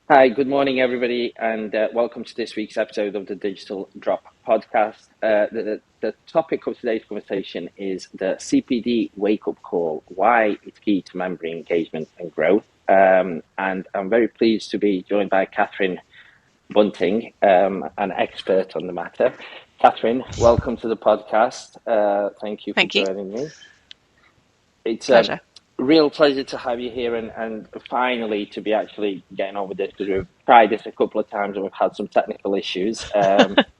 Hi, good morning, everybody, and welcome to this week's episode of the Digital Drop podcast. The topic of today's conversation is the CPD wake-up call, why it's key to member engagement and growth. And I'm very pleased to be joined by Katherine Bunting, an expert on the matter. Katherine, welcome to the podcast. Thank you for Thank you. joining me. It's a Pleasure. real pleasure to have you here and finally to be actually getting on with this because we've tried this a couple of times and we've had some technical issues.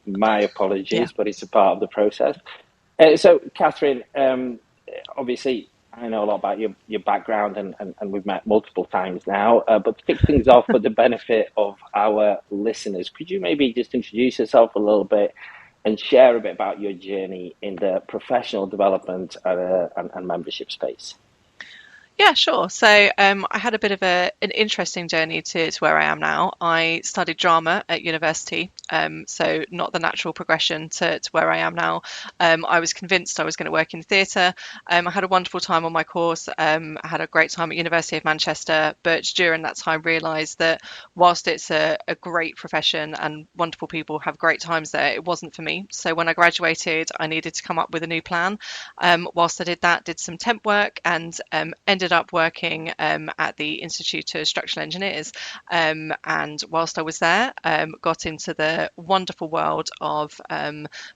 My Yeah. apologies, but it's a part of the process. So, Katherine, obviously, I know a lot about your background and we've met multiple times now, but to kick things off for the benefit of our listeners, could you maybe just introduce yourself a little bit and share a bit about your journey in the professional development and membership space? Yeah, sure. So I had a bit of an interesting journey to where I am now. I studied drama at university, so not the natural progression to where I am now. I was convinced I was going to work in theatre. I had a wonderful time on my course. I had a great time at University of Manchester, but during that time realised that whilst it's a great profession and wonderful people have great times there, it wasn't for me. So when I graduated, I needed to come up with a new plan. Whilst I did that, did some temp work and ended up working at the Institute of Structural Engineers. And whilst I was there, got into the wonderful world of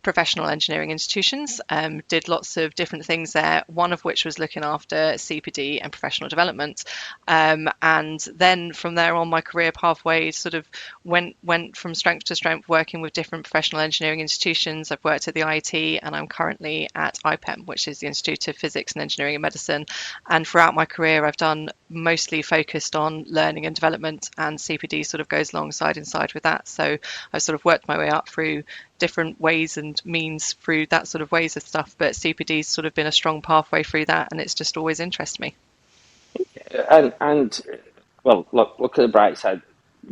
professional engineering institutions, did lots of different things there, one of which was looking after CPD and professional development. And then from there on, my career pathway sort of went from strength to strength, working with different professional engineering institutions. I've worked at the IIT and I'm currently at IPEM, which is the Institute of Physics and Engineering and Medicine. And throughout my career, I've done mostly focused on learning and development, and CPD sort of goes alongside inside with that. So I've sort of worked my way up through different ways and means through that sort of ways of stuff. But CPD's sort of been a strong pathway through that, and it's just always interested me. And well, look at the bright side.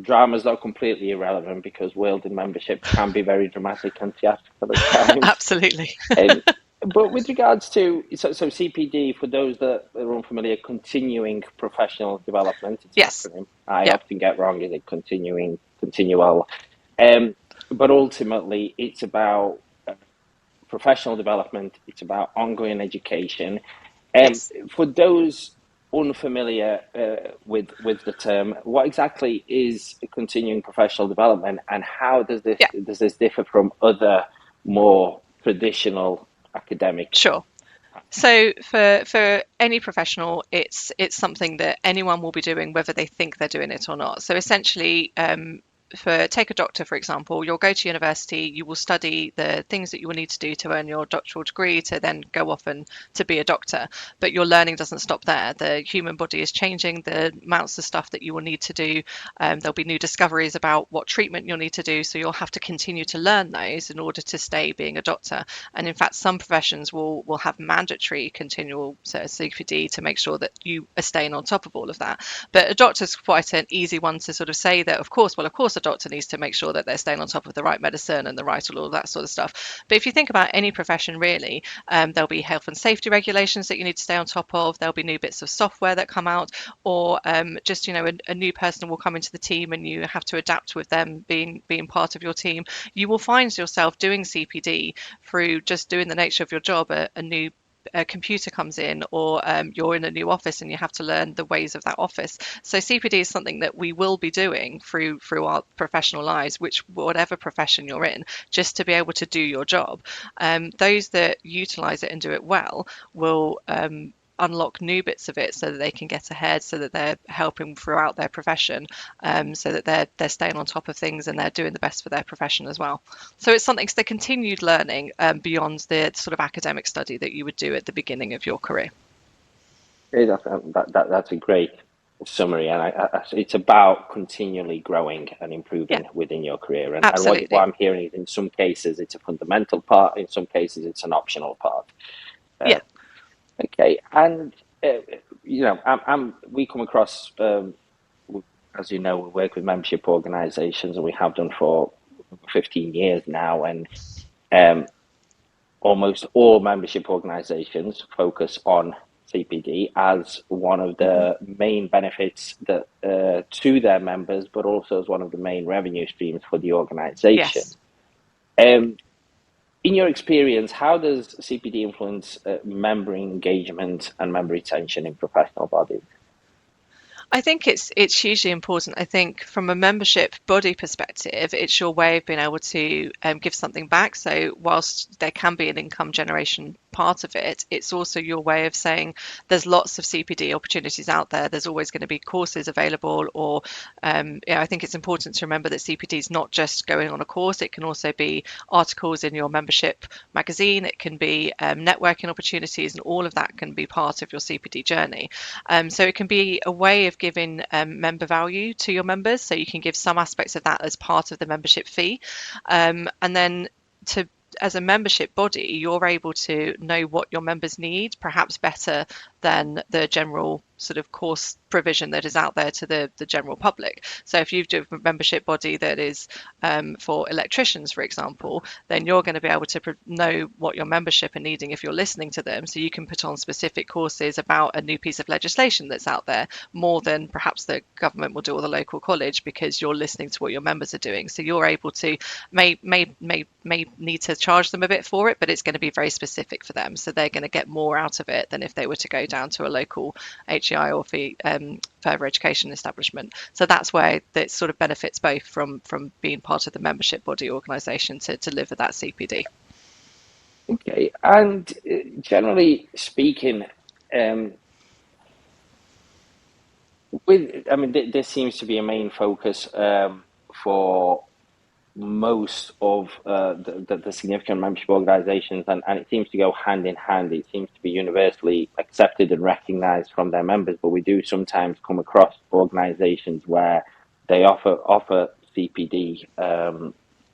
Drama's not completely irrelevant because world in membership can be very dramatic and theatrical at times. Absolutely. Um, but with regards to so CPD, for those that are unfamiliar, continuing professional development, it's an Yes. acronym. I Yeah. often get wrong. Is it continual? Um, but ultimately, it's about professional development. It's about ongoing education. Yes. For those unfamiliar with the term, what exactly is continuing professional development, and how Yeah. does this differ from other more traditional academic? Sure. So for any professional, it's something that anyone will be doing, whether they think they're doing it or not. So essentially, for take a doctor for example, you'll go to university, you will study the things that you will need to do to earn your doctoral degree to then go off and to be a doctor, but your learning doesn't stop there. The human body is changing, the amounts of stuff that you will need to do, there'll be new discoveries about what treatment you'll need to do, so you'll have to continue to learn those in order to stay being a doctor. And in fact, some professions will have mandatory continual CPD to make sure that you are staying on top of all of that. But a doctor's quite an easy one to sort of say that, of course, a doctor needs to make sure that they're staying on top of the right medicine and the right all of that sort of stuff. But if you think about any profession, really, there'll be health and safety regulations that you need to stay on top of. There'll be new bits of software that come out, or just a new person will come into the team and you have to adapt with them being part of your team. You will find yourself doing CPD through just doing the nature of your job. A new a computer comes in, or you're in a new office and you have to learn the ways of that office. So CPD is something that we will be doing through our professional lives, which whatever profession you're in, just to be able to do your job. Those that utilize it and do it well will unlock new bits of it so that they can get ahead, so that they're helping throughout their profession, so that they're staying on top of things and they're doing the best for their profession as well. So it's something, it's the continued learning beyond the sort of academic study that you would do at the beginning of your career. That's a great summary, and it's about continually growing and Yeah, improving within your career. And what absolutely. I'm hearing is, in some cases, it's a fundamental part. In some cases, it's an optional part. Uh, Yeah, okay, and uh, we come across, as you know, we work with membership organisations, and we have done for 15 years now, and um, almost all membership organisations focus on CPD as one of Hmm. the main benefits that to their members, but also as one of the main revenue streams for the organization. Yes. Um, in your experience, how does CPD influence member engagement and member retention in professional bodies? I think it's hugely important. I think from a membership body perspective, it's your way of being able to give something back. So whilst there can be an income generation part of it, it's also your way of saying there's lots of CPD opportunities out there. There's always going to be courses available, or I think it's important to remember that CPD is not just going on a course. It can also be articles in your membership magazine. It can be networking opportunities, and all of that can be part of your CPD journey. So it can be a way of giving member value to your members. So you can give some aspects of that as part of the membership fee. And then to as a membership body, you're able to know what your members need, perhaps better than the general sort of course provision that is out there to the general public. So if you do a membership body that is for electricians, for example, then you're going to be able to know what your membership are needing if you're listening to them. So you can put on specific courses about a new piece of legislation that's out there, more than perhaps the government will do or the local college, because you're listening to what your members are doing. So you're able to may need to charge them a bit for it, but it's going to be very specific for them. So they're going to get more out of it than if they were to go down to a local HEI or further education establishment. So that's where it sort of benefits both from being part of the membership body organisation to deliver that CPD. Okay, and generally speaking, um, I mean, this seems to be a main focus for most of the significant membership organizations, and it seems to go hand in hand. It seems to be universally accepted and recognized from their members, but we do sometimes come across organizations where they offer CPD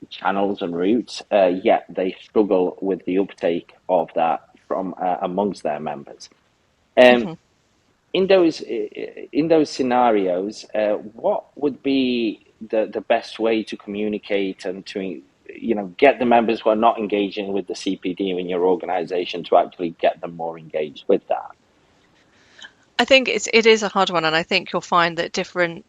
channels and routes, yet they struggle with the uptake of that from amongst their members. Um, Mm-hmm. in those scenarios, what would be the best way to communicate and to get the members who are not engaging with the CPD in your organization to actually get them more engaged with that? I think it is a hard one, and I think you'll find that different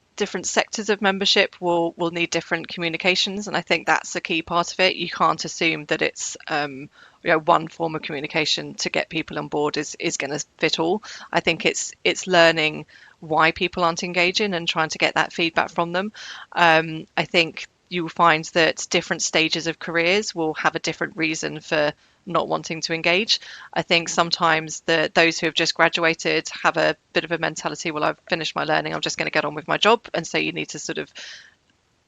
sectors of membership will need different communications, and I think that's a key part of it. You can't assume that it's one form of communication to get people on board is going to fit all. I think it's learning why people aren't engaging and trying to get that feedback from them. I think you will find that different stages of careers will have a different reason for not wanting to engage. I think sometimes those who have just graduated have a bit of a mentality, well, I've finished my learning, I'm just going to get on with my job. And so you need to sort of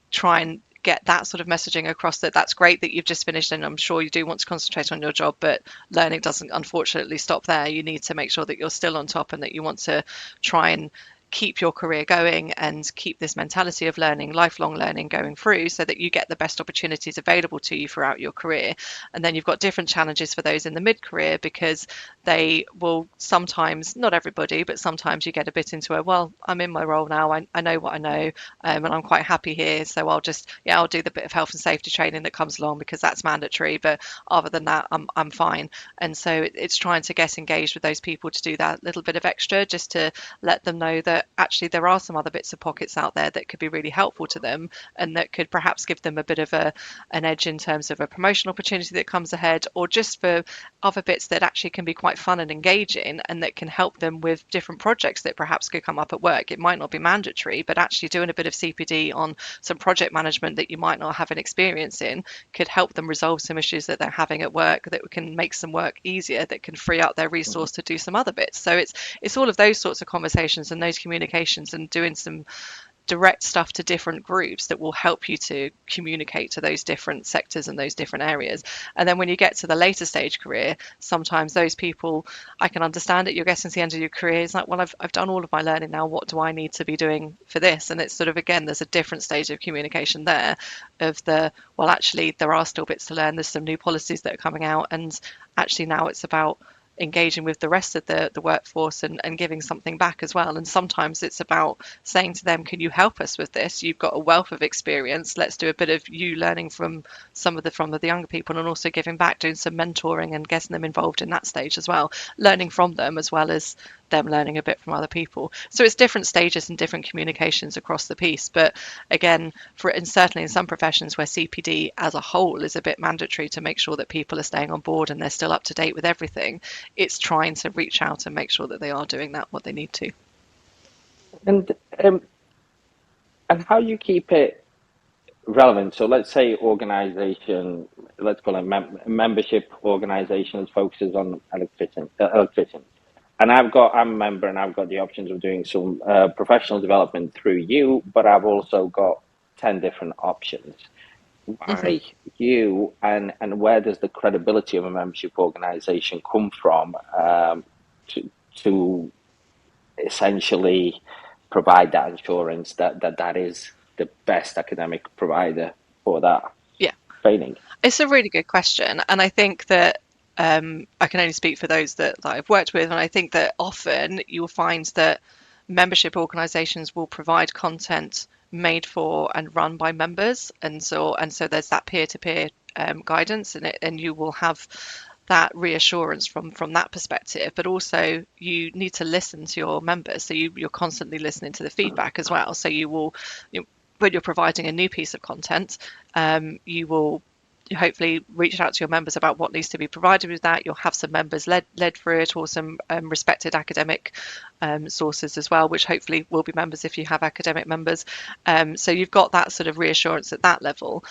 try and get that sort of messaging across, that that's great that you've just finished and I'm sure you do want to concentrate on your job, but learning doesn't unfortunately stop there. You need to make sure that you're still on top and that you want to try and keep your career going and keep this mentality of learning, lifelong learning going through, so that you get the best opportunities available to you throughout your career. And then you've got different challenges for those in the mid-career, because they will sometimes, not everybody, but sometimes you get a bit into well, I'm in my role now, I know what I know, and I'm quite happy here, so I'll do the bit of health and safety training that comes along because that's mandatory, but other than that, I'm fine. And so it's trying to get engaged with those people to do that little bit of extra, just to let them know that actually there are some other bits of pockets out there that could be really helpful to them, and that could perhaps give them a bit of an edge in terms of a promotion opportunity that comes ahead, or just for other bits that actually can be quite fun and engaging, and that can help them with different projects that perhaps could come up at work. It might not be mandatory, but actually doing a bit of CPD on some project management that you might not have an experience in could help them resolve some issues that they're having at work, that can make some work easier, that can free up their resource to do some other bits. So it's all of those sorts of conversations and those communications, and doing some direct stuff to different groups that will help you to communicate to those different sectors and those different areas. And then when you get to the later stage career, sometimes those people, I can understand it, you're getting to the end of your career, it's like, well, I've done all of my learning now, what do I need to be doing for this? And it's sort of, again, there's a different stage of communication there, of well, actually there are still bits to learn, there's some new policies that are coming out, and actually now it's about engaging with the rest of the workforce and giving something back as well. And sometimes it's about saying to them, can you help us with this? You've got a wealth of experience. Let's do a bit of you learning from from the younger people, and also giving back, doing some mentoring and getting them involved in that stage as well, learning from them as well as them learning a bit from other people. So it's different stages and different communications across the piece. But again, and certainly in some professions where CPD as a whole is a bit mandatory to make sure that people are staying on board and they're still up to date with everything, it's trying to reach out and make sure that they are doing that what they need to. And um, and how you keep it relevant. So let's say organization, let's call it membership organizations focuses on electricians. And I'm a member and I've got the options of doing some professional development through you, but I've also got 10 different options. Mm-hmm. Why you, and where does the credibility of a membership organization come from to essentially provide that assurance that is the best academic provider for that Yeah, training? it's a really good question. And I think that I can only speak for those that I've worked with. And I think that often you'll find that membership organisations will provide content made for and run by members. And so there's that peer-to-peer guidance, and you will have that reassurance from that perspective. But also you need to listen to your members, so you're constantly listening to the feedback as well. So when you're providing a new piece of content, you will hopefully reach out to your members about what needs to be provided with that. You'll have some members led through it, or some respected academic sources as well, which hopefully will be members if you have academic members. So you've got that sort of reassurance at that level.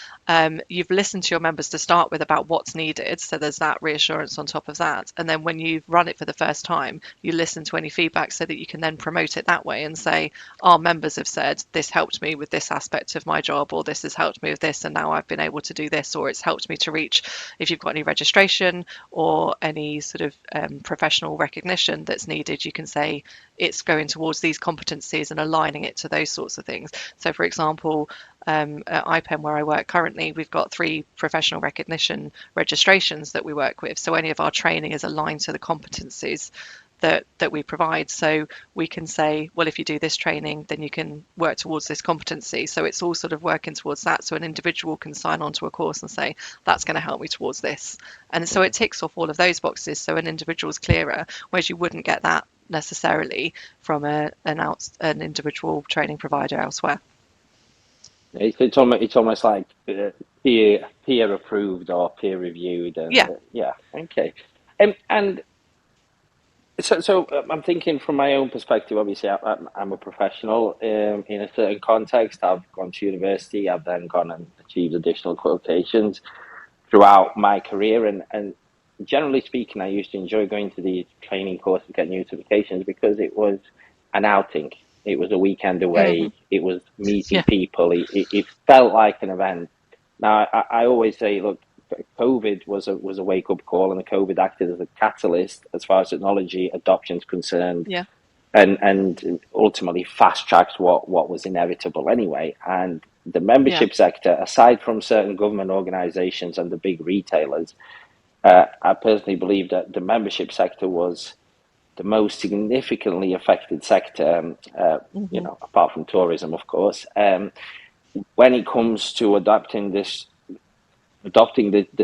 You've listened to your members to start with about what's needed, so there's that reassurance on top of that. And then when you've run it for the first time, you listen to any feedback so that you can then promote it that way and say, our members have said this helped me with this aspect of my job, or this has helped me with this, and now I've been able to do this, or it's helped me to reach, if you've got any registration or any sort of professional recognition that's needed, you can say it's going towards these competencies and aligning it to those sorts of things. So for example, at IPEM where I work currently, we've got 3 professional recognition registrations that we work with. So any of our training is aligned to the competencies that we provide. So we can say, well, if you do this training, then you can work towards this competency. So it's all sort of working towards that. So an individual can sign on to a course and say, that's going to help me towards this. And so it ticks off all of those boxes. So an individual's clearer, whereas you wouldn't get that necessarily from an individual training provider elsewhere. It's almost like peer approved or peer reviewed, and Yeah. yeah, okay. And I'm thinking from my own perspective. Obviously, I'm a professional in a certain context. I've gone to university. I've then gone and achieved additional qualifications throughout my career, and generally speaking, I used to enjoy going to these training courses, get new certifications, because it was an outing. It was a weekend Mm-hmm. away. It was meeting Yeah. people. It felt like an event. Now, I always say, look, COVID was a wake up call, and the COVID acted as a catalyst as far as technology adoption is concerned, Yeah. and ultimately fast tracks what was inevitable anyway. And the Yeah. membership sector, aside from certain government organizations and the big retailers, I personally believe that the membership sector was the most significantly affected sector, Mm-hmm. apart from tourism, of course, when it comes to adopting the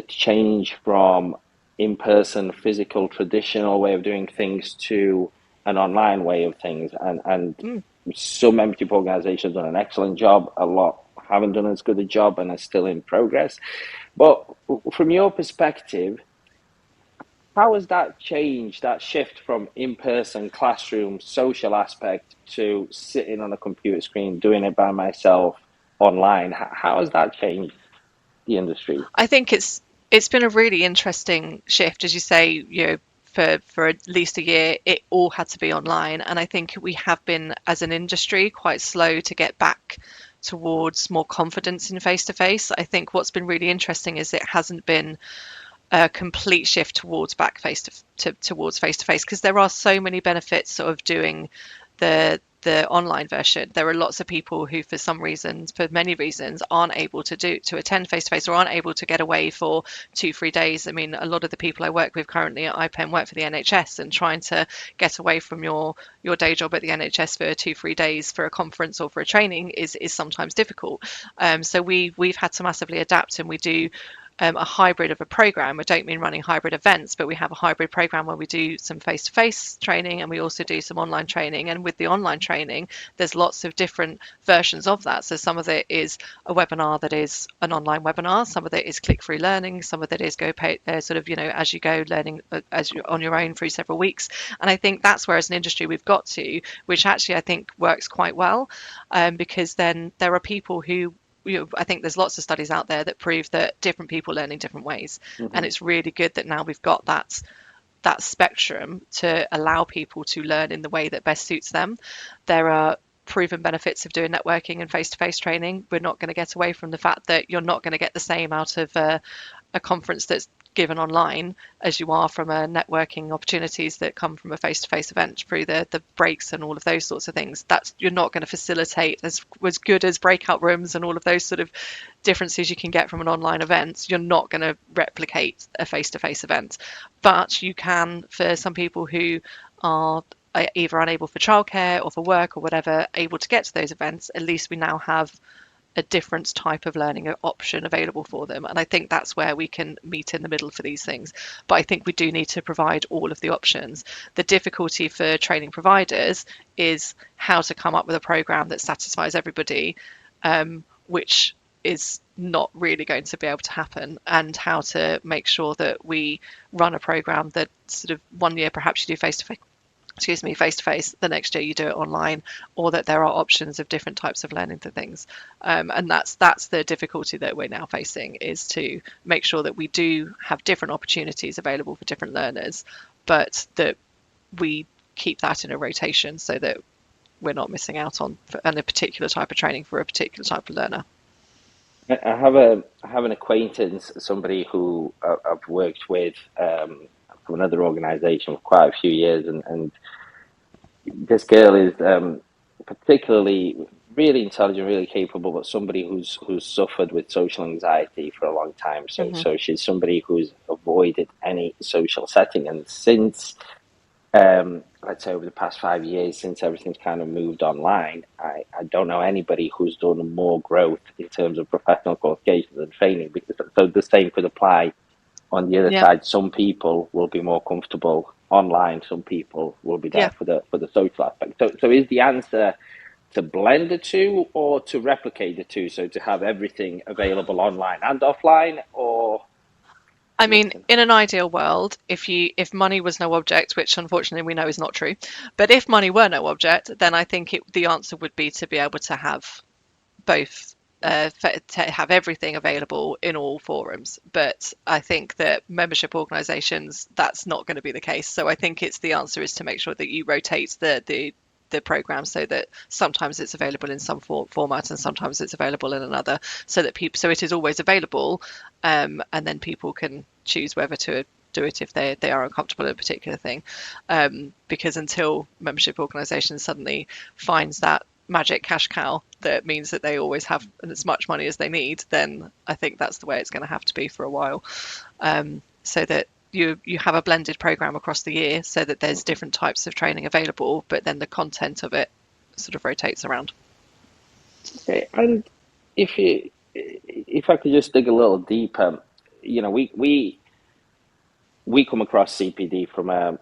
change from in-person, physical, traditional way of doing things to an online way of things. And Mm. some membership organizations have done an excellent job. A lot haven't done as good a job and are still in progress. But from your perspective, how has that changed, that shift from in-person classroom social aspect to sitting on a computer screen, doing it by myself online? How has that changed the industry? I think it's been a really interesting shift, as you say. For at least a year, it all had to be online, and I think we have been, as an industry, quite slow to get back towards more confidence in face to face. I think what's been really interesting is it hasn't been a complete shift towards back face to towards face to face, because there are so many benefits of doing the the online version, there are lots of people who, for many reasons, aren't able to attend face to face, or aren't able to get away for 2-3 days. I mean, a lot of the people I work with currently at IPEN work for the NHS, and trying to get away from your day job at the NHS for 2-3 days for a conference or for a training is sometimes difficult. So we've had to massively adapt, and we do a hybrid of a program. I don't mean running hybrid events, but we have a hybrid program where we do some face-to-face training, and we also do some online training. And with the online training, there's lots of different versions of that. So some of it is a webinar that is an online webinar, some of it is click-through learning, some of it is go pay, sort of, as you go, learning as you're on your own through several weeks. And I think that's where, as an industry, we've got to, which actually I think works quite well, because then there are people who, I think there's lots of studies out there that prove that different people learn in different ways. Mm-hmm. And it's really good that now we've got that spectrum to allow people to learn in the way that best suits them. There are proven benefits of doing networking and face-to-face training. We're not going to get away from the fact that you're not going to get the same out of a conference that's given online as you are from a networking opportunities that come from a face-to-face event through the breaks and all of those sorts of things. That's, you're not going to facilitate as good as breakout rooms and all of those sort of differences you can get from an online event. You're not going to replicate a face-to-face event, but you can, for some people who are either unable for childcare or for work or whatever, able to get to those events. At least we now have a different type of learning option available for them. And I think that's where we can meet in the middle for these things. But I think we do need to provide all of the options. The difficulty for training providers is how to come up with a program that satisfies everybody, which is not really going to be able to happen, and how to make sure that we run a program that sort of 1 year perhaps you do face to face, the next year you do it online, or that there are options of different types of learning to things. And that's the difficulty that we're now facing, is to make sure that we do have different opportunities available for different learners, but that we keep that in a rotation so that we're not missing out on a particular type of training for a particular type of learner. I have an acquaintance, somebody who I've worked with from another organisation for quite a few years, and this girl is particularly really intelligent, really capable, but somebody who's suffered with social anxiety for a long time. So she's somebody who's avoided any social setting, and since let's say over the past 5 years, since everything's kind of moved online, I don't know anybody who's done more growth in terms of professional qualifications and training. Because so the same could apply on the other side. Some people will be more comfortable online. Some people will be there for the social aspect. So is the answer to blend the two, or to replicate the two? So to have everything available online and offline, or? I mean, in an ideal world, if money was no object, which unfortunately we know is not true, but if money were no object, then I think the answer would be to be able to have both, to have everything available in all forums. But I think that membership organisations, that's not going to be the case. So I think the answer is to make sure that you rotate the program, so that sometimes it's available in some format and sometimes it's available in another, so that it is always available, and then people can choose whether to do it if they are uncomfortable in a particular thing, because until membership organisations suddenly finds that magic cash cow that means that they always have as much money as they need, then I think that's the way it's going to have to be for a while, so that you have a blended program across the year, so that there's different types of training available, but then the content of it sort of rotates around. Okay, and if I could just dig a little deeper, we come across CPD from a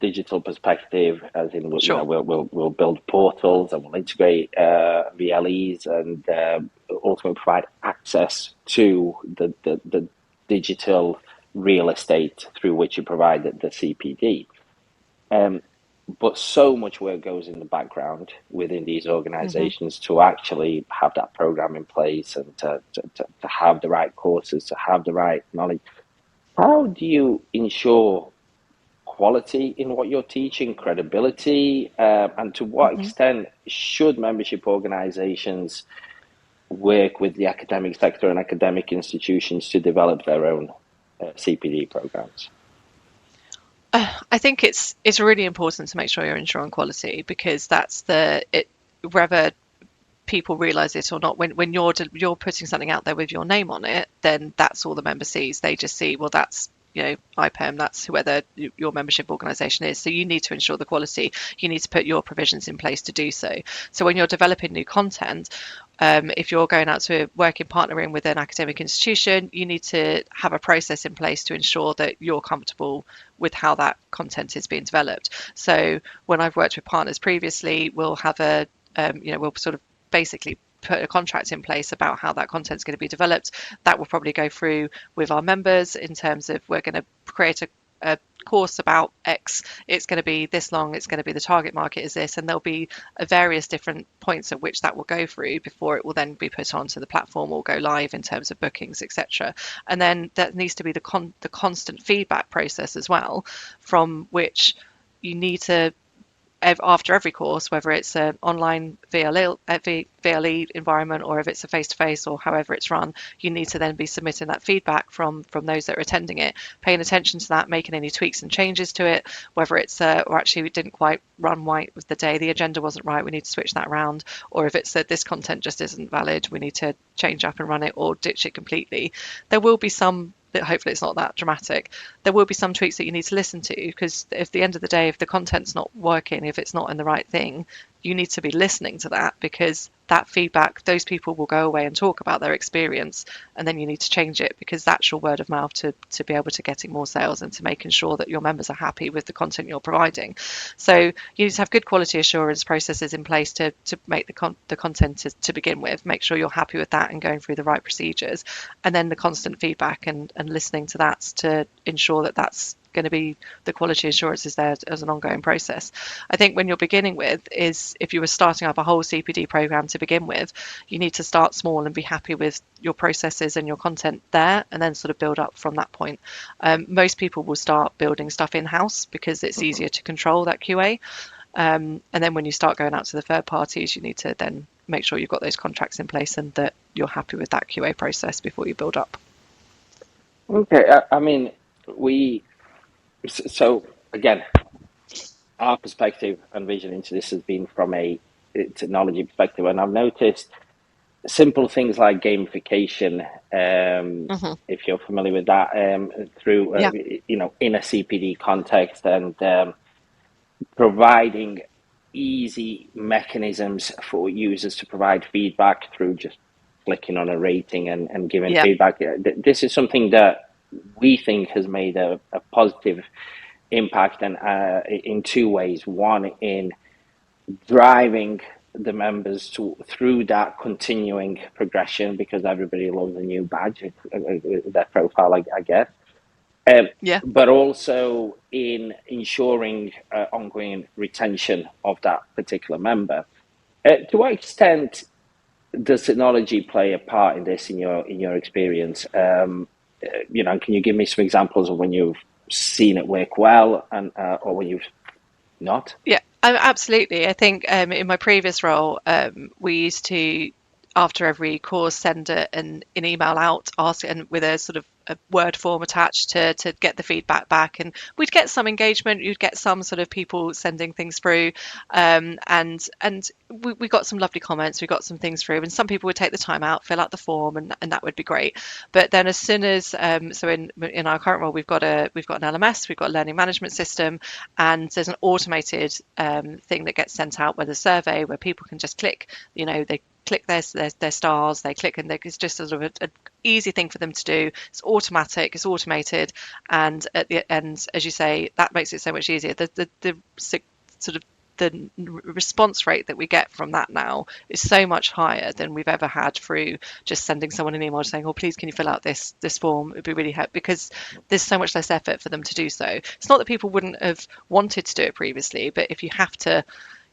digital perspective, as in we'll build portals and we'll integrate VLEs and ultimately provide access to the digital real estate through which you provide the CPD. But so much work goes in the background within these organizations to actually have that program in place, and to have the right courses, to have the right knowledge. How do you ensure quality in what you're teaching, credibility, and to what extent should membership organizations work with the academic sector and academic institutions to develop their own CPD programs? I think it's really important to make sure you're ensuring quality, because that's whether people realize it or not, when you're putting something out there with your name on it, then that's all the member sees. They just see, well, that's, IPEM, that's whoever your membership organization is. So you need to ensure the quality. You need to put your provisions in place to do so. So when you're developing new content, if you're going out to work in partnering with an academic institution, you need to have a process in place to ensure that you're comfortable with how that content is being developed. So when I've worked with partners previously, we'll have we'll sort of basically put a contract in place about how that content is going to be developed. That will probably go through with our members in terms of, we're going to create a course about X. It's going to be this long. It's going to be, the target market is this, and there'll be various different points at which that will go through before it will then be put onto the platform or go live in terms of bookings, etc. And then that needs to be the constant feedback process as well, from which you need to, after every course, whether it's an online VLE environment or if it's a face-to-face or however it's run, you need to then be submitting that feedback from those that are attending it, paying attention to that, making any tweaks and changes to it, whether it's or actually we didn't quite run right with the day, the agenda wasn't right, we need to switch that around, or if it's that this content just isn't valid, we need to change up and run it or ditch it completely. There will be some, hopefully it's not that dramatic, there will be some tweaks that you need to listen to, because at the end of the day, if the content's not working, if it's not in the right thing, you need to be listening to that, because that feedback, those people will go away and talk about their experience, and then you need to change it, because that's your word of mouth to be able to getting more sales and to making sure that your members are happy with the content you're providing. So you need to have good quality assurance processes in place to make the content to begin with, make sure you're happy with that and going through the right procedures, and then the constant feedback and listening to that to ensure that that's going to be, the quality assurance is there as an ongoing process. I think when you're beginning with, is if you were starting up a whole CPD program to begin with, you need to start small and be happy with your processes and your content there, and then sort of build up from that point. Most people will start building stuff in-house because it's easier to control that QA. And then when you start going out to the third parties, you need to then make sure you've got those contracts in place and that you're happy with that QA process before you build up. Okay, I mean, we so again, our perspective and vision into this has been from a technology perspective, and I've noticed simple things like gamification, if you're familiar with that, through Yeah. in a CPD context, and providing easy mechanisms for users to provide feedback through just clicking on a rating and giving Yeah. feedback. This is something that we think has made a positive impact, and in two ways. One, in driving the members through that continuing progression, because everybody loves a new badge, their profile, I guess. Yeah. But also in ensuring ongoing retention of that particular member. To what extent does technology play a part in this, in your experience? Can you give me some examples of when you've seen it work well, and or when you've not? Yeah, absolutely. I think in my previous role, we used to, after every course, send an email out, ask, and with a sort of a Word form attached to get the feedback back, and we'd get some engagement. You'd get some sort of people sending things through, and we got some lovely comments. We got some things through, and some people would take the time out, fill out the form, and that would be great. But then as soon as so in our current role, we've got an LMS, we've got a learning management system, and there's an automated thing that gets sent out with a survey where people can just click. They click their stars, they click, and it's just sort of an easy thing for them to do. It's automatic, it's automated, and at the end, as you say, that makes it so much easier. The sort of the response rate that we get from that now is so much higher than we've ever had through just sending someone an email saying, "Oh, please, can you fill out this form? It'd be really helpful," because there's so much less effort for them to do so. It's not that people wouldn't have wanted to do it previously, but if you have to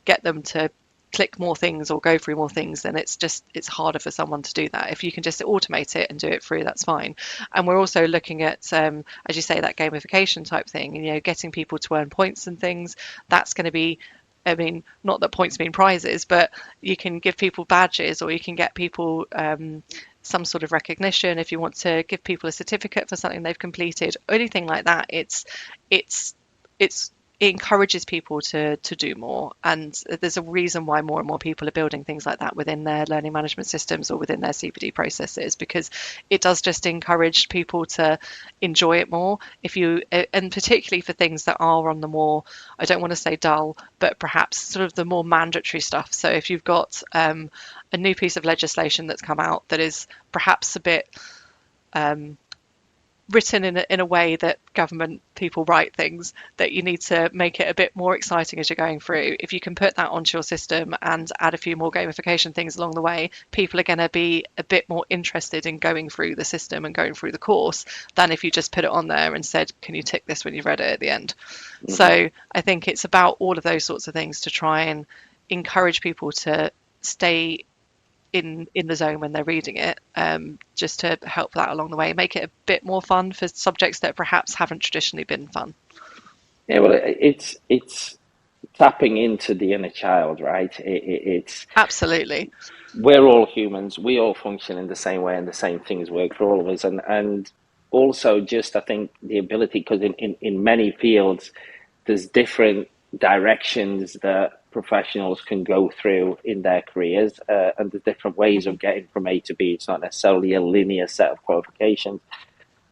get them to click more things or go through more things, then it's harder for someone to do that. If you can just automate it and do it through, that's fine. And we're also looking at, as you say, that gamification type thing, getting people to earn points and things. That's going to be, I mean, not that points mean prizes, but you can give people badges, or you can get people some sort of recognition. If you want to give people a certificate for something they've completed, or anything like that, it's it encourages people to do more, and there's a reason why more and more people are building things like that within their learning management systems or within their CPD processes, because it does just encourage people to enjoy it more. If you and particularly for things that are on the more, I don't want to say dull, but perhaps sort of the more mandatory stuff. So if you've got a new piece of legislation that's come out that is perhaps a bit written in a way that government people write things, that you need to make it a bit more exciting as you're going through. If you can put that onto your system and add a few more gamification things along the way, people are going to be a bit more interested in going through the system and going through the course than if you just put it on there and said, can you tick this when you've read it at the end? Mm-hmm. So I think it's about all of those sorts of things to try and encourage people to stay in the zone when they're reading it, just to help that along the way, make it a bit more fun for subjects that perhaps haven't traditionally been fun. Yeah, well, it's tapping into the inner child, right? It's Absolutely. we're all humans. We all function in the same way, and the same things work for all of us. And also, just I think the ability, because in many fields, there's different directions that professionals can go through in their careers, and there's different ways Mm-hmm. of getting from A to B. It's not necessarily a linear set of qualifications.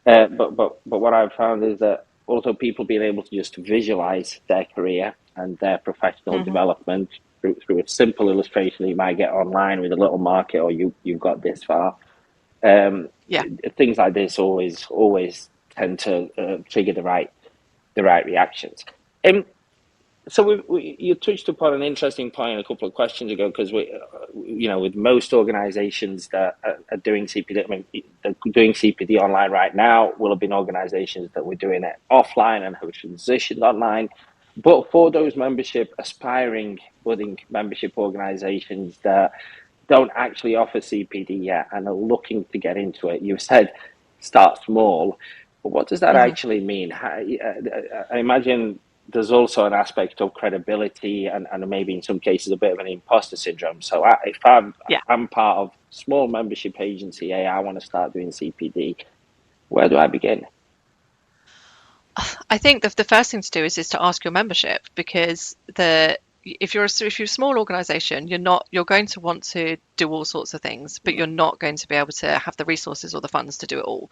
But what I've found is that also people being able to just visualize their career and their professional Mm-hmm. development through a simple illustration you might get online with a little market, or you've got this far. Um, Yeah. Things like this always tend to trigger the right reactions. Um, so you touched upon an interesting point a couple of questions ago, because with most organisations that are doing CPD, I mean, they're doing CPD online right now, will have been organisations that were doing it offline and have transitioned online. But for those aspiring budding membership organisations that don't actually offer CPD yet and are looking to get into it, you said start small. But what does that Mm-hmm. actually mean? I imagine there's also an aspect of credibility and maybe in some cases a bit of an imposter syndrome. So if Yeah. I'm part of small membership agency, hey, I want to start doing CPD, where do I begin? I think the first thing to do is to ask your membership, because if you're a small organization, you're going to want to do all sorts of things, but you're not going to be able to have the resources or the funds to do it all.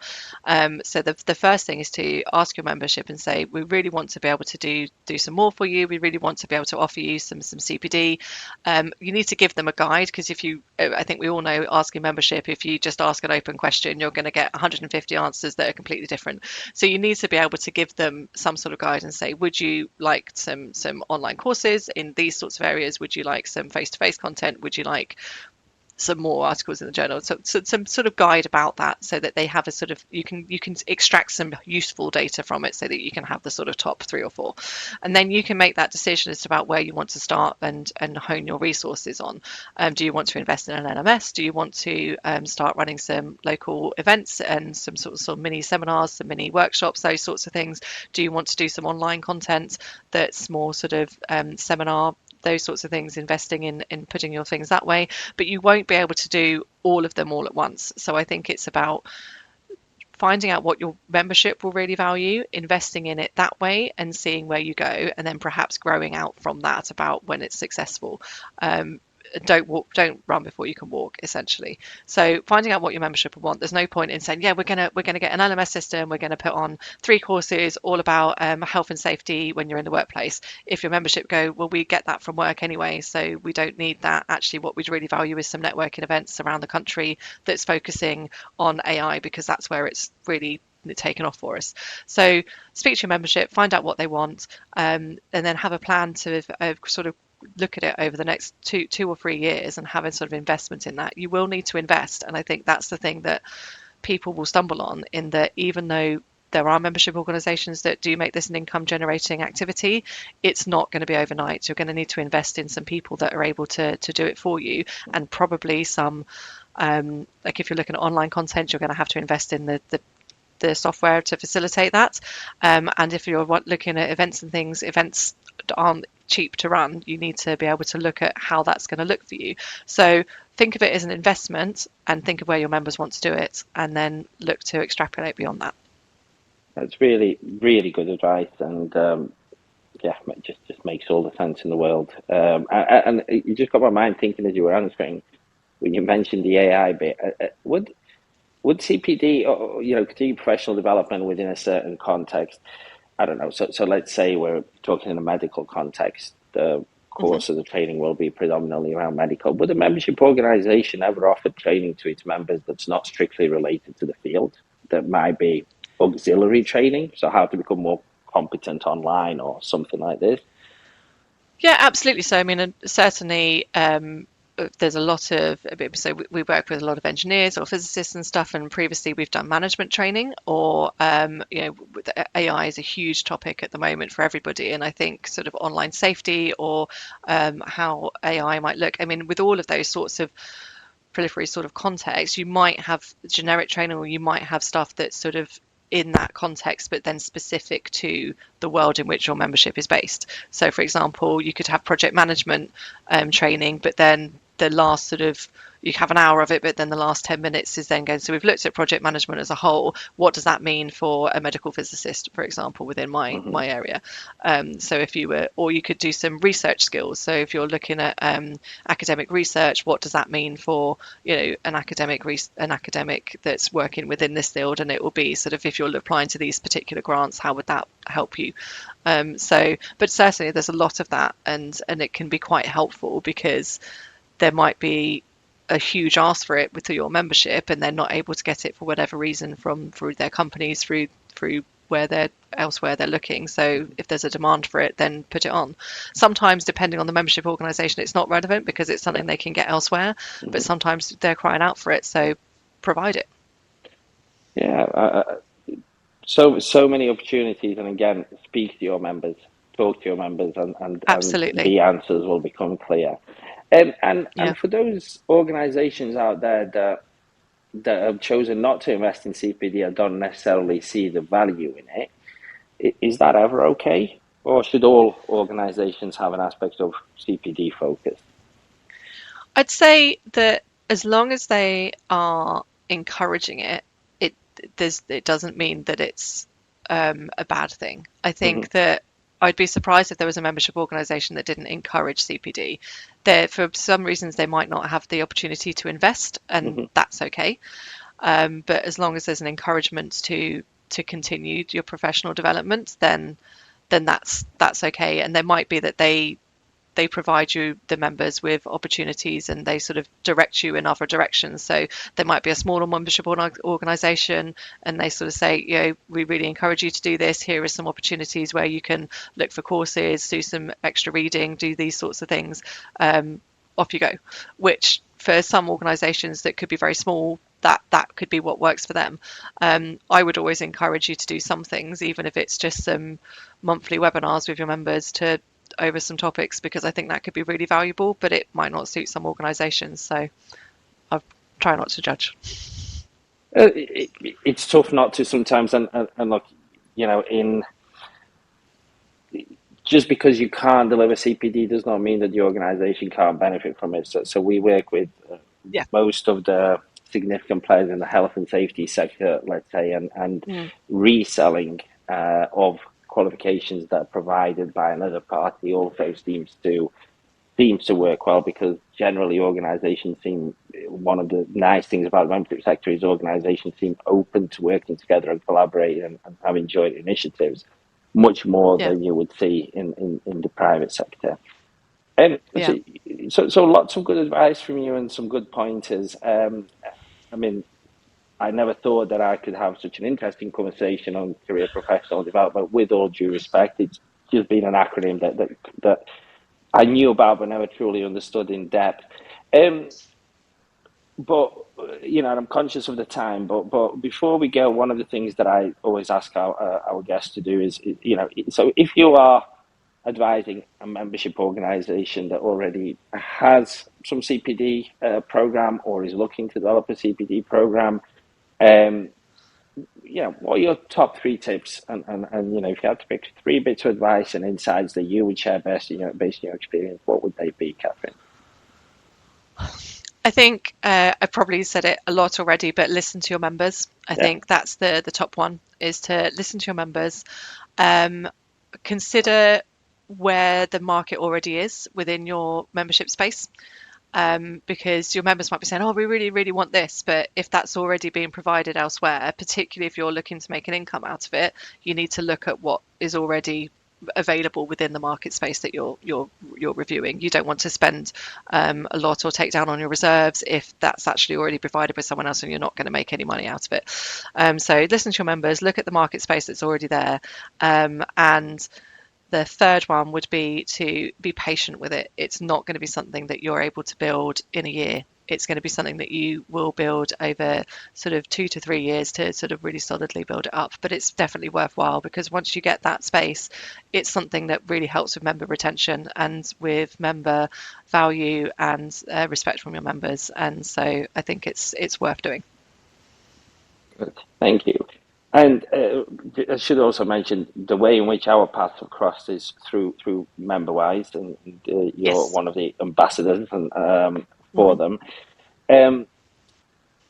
So the first thing is to ask your membership and say, we really want to be able to do some more for you. We really want to be able to offer you some CPD. You need to give them a guide, because I think we all know, asking membership, if you just ask an open question, you're going to get 150 answers that are completely different. So you need to be able to give them some sort of guide and say, would you like some online courses in these sorts of areas? Would you like some face-to-face content? Would you like some more articles in the journal, so some sort of guide about that, so that they have a sort of, you can extract some useful data from it, so that you can have the sort of top 3 or 4, and then you can make that decision as to about where you want to start and hone your resources on. Do you want to invest in an LMS? Do you want to start running some local events and some sort of mini seminars, some mini workshops, those sorts of things? Do you want to do some online content that's more sort of seminar, those sorts of things, investing in putting your things that way? But you won't be able to do all of them all at once. So I think it's about finding out what your membership will really value, investing in it that way, and seeing where you go, and then perhaps growing out from that about when it's successful. Don't run before you can walk, essentially. So finding out what your membership will want. There's no point in saying, yeah, we're gonna get an LMS system, we're gonna put on 3 courses all about health and safety when you're in the workplace. If your membership go, well, we get that from work anyway, so we don't need that. Actually, what we'd really value is some networking events around the country that's focusing on AI, because that's where it's really taken off for us. So speak to your membership, find out what they want, and then have a plan to sort of look at it over the next 2 or 3 years, and have a sort of investment in that. You will need to invest, and I think that's the thing that people will stumble on, in that even though there are membership organisations that do make this an income generating activity, it's not going to be overnight. You're going to need to invest in some people that are able to do it for you, and probably some like if you're looking at online content, you're going to have to invest in the software to facilitate that. And if you're looking at events and things, events aren't cheap to run. You need to be able to look at how that's going to look for you. So think of it as an investment, and think of where your members want to do it, and then look to extrapolate beyond that. That's really, really good advice. And yeah, it just makes all the sense in the world. And you just got my mind thinking as you were answering when you mentioned the AI bit. Would CPD, or continue professional development within a certain context? I don't know. So let's say we're talking in a medical context. The Hmm. course of the training will be predominantly around medical. Would a membership organization ever offer training to its members that's not strictly related to the field? That might be auxiliary training, so how to become more competent online or something like this. Yeah, absolutely. So, I mean, certainly, there's a lot of, so we work with a lot of engineers or physicists and stuff, and previously we've done management training, or, AI is a huge topic at the moment for everybody. And I think sort of online safety, or how AI might look. I mean, with all of those sorts of proliferatory sort of context, you might have generic training, or you might have stuff that's sort of in that context, but then specific to the world in which your membership is based. So, for example, you could have project management training, but then the last sort of you have an hour of it, but then the last 10 minutes is then going. So we've looked at project management as a whole. What does that mean for a medical physicist, for example, within Hmm. my area? So if you were, or you could do some research skills. So if you're looking at academic research, what does that mean for an academic that's working within this field? And it will be sort of, if you're applying to these particular grants, how would that help you? But certainly there's a lot of that, and it can be quite helpful because there might be a huge ask for it with your membership, and they're not able to get it for whatever reason from through their companies, through where they're elsewhere they're looking. So if there's a demand for it, then put it on. Sometimes, depending on the membership organization, it's not relevant because it's Yeah. something they can get elsewhere, but Hmm. sometimes they're crying out for it, so provide it. Yeah. So many opportunities, and again, speak to your members, talk to your members, and Absolutely. the answers will become clear. Yeah. And for those organisations out there that have chosen not to invest in CPD or don't necessarily see the value in it, is that ever okay? Or should all organisations have an aspect of CPD focus? I'd say that as long as they are encouraging it, it it doesn't mean that it's a bad thing. I Hmm. think that I'd be surprised if there was a membership organisation that didn't encourage CPD. There, for some reasons, they might not have the opportunity to invest, and Hmm. that's okay. But as long as there's an encouragement to continue your professional development, then that's okay. And there might be that they provide you, the members, with opportunities, and they sort of direct you in other directions. So there might be a smaller membership organization, and they sort of say, we really encourage you to do this. Here are some opportunities where you can look for courses, do some extra reading, do these sorts of things. Off you go. Which for some organizations that could be very small, that could be what works for them. I would always encourage you to do some things, even if it's just some monthly webinars with your members to over some topics, because I think that could be really valuable, but it might not suit some organisations. So I'll try not to judge. It's tough not to sometimes, and look, in just because you can't deliver CPD does not mean that the organisation can't benefit from it. So we work with Yeah. most of the significant players in the health and safety sector, let's say, and Mm. reselling of qualifications that are provided by another party also seems to work well, because generally organizations seem, one of the nice things about the membership sector is organizations seem open to working together and collaborating and having joint initiatives much more Yeah. than you would see in the private sector. Um, Yeah. so, so lots of good advice from you and some good pointers. I mean, I never thought that I could have such an interesting conversation on career professional development. With all due respect, it's just been an acronym that I knew about but never truly understood in depth. Um, but and I'm conscious of the time. But before we go, one of the things that I always ask our guests to do is, so if you are advising a membership organisation that already has some CPD program or is looking to develop a CPD program, um, what are your top three tips? And if you had to pick three bits of advice and insights that you would share best, based on your experience, what would they be, Catherine? I think I probably said it a lot already, but listen to your members. I Yeah. think that's the top one, is to listen to your members. Um, Consider where the market already is within your membership space. Because your members might be saying, "Oh, we really, really want this," but if that's already being provided elsewhere, particularly if you're looking to make an income out of it, you need to look at what is already available within the market space that you're reviewing. You don't want to spend a lot or take down on your reserves if that's actually already provided by someone else and you're not going to make any money out of it. So listen to your members, look at the market space that's already there, and the third one would be to be patient with it. It's not going to be something that you're able to build in a year. It's going to be something that you will build over sort of 2 to 3 years to sort of really solidly build it up. But it's definitely worthwhile, because once you get that space, it's something that really helps with member retention and with member value and respect from your members. And so I think it's worth doing. Good. Thank you. And I should also mention the way in which our paths have crossed is through MemberWise, and you're Yes. one of the ambassadors and, for Hmm. them.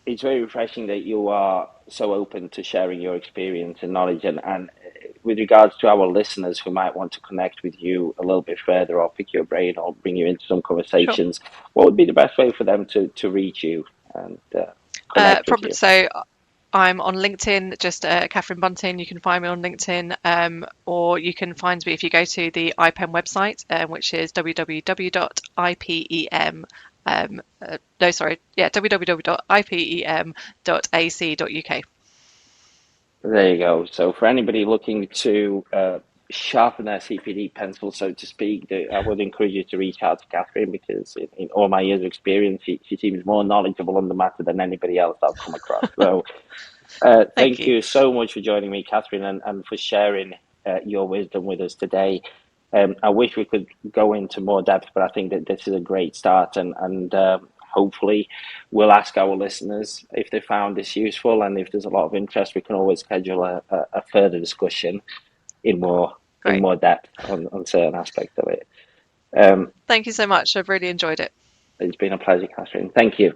It's very refreshing that you are so open to sharing your experience and knowledge. And with regards to our listeners who might want to connect with you a little bit further, or pick your brain, or bring you into some Sure. conversations, what would be the best way for them to reach you and connect with Probably you? so. I'm on LinkedIn, just Katherine Bunting. You can find me on LinkedIn, or you can find me if you go to the IPEM website, which is www.ipem. No, sorry, yeah, www.ipem.ac.uk. There you go. So for anybody looking to sharpen their CPD pencil, so to speak, I would encourage you to reach out to Catherine, because in all my years of experience, she seems more knowledgeable on the matter than anybody else I've come across. So Thank thank you. you so much for joining me, Catherine, and for sharing your wisdom with us today. I wish we could go into more depth, but I think that this is a great start, and hopefully we'll ask our listeners if they found this useful, and if there's a lot of interest, we can always schedule a further discussion in Great. more depth on certain aspects of it. Um, Thank you so much. I've really enjoyed it. it's been a pleasure, Catherine. Thank you.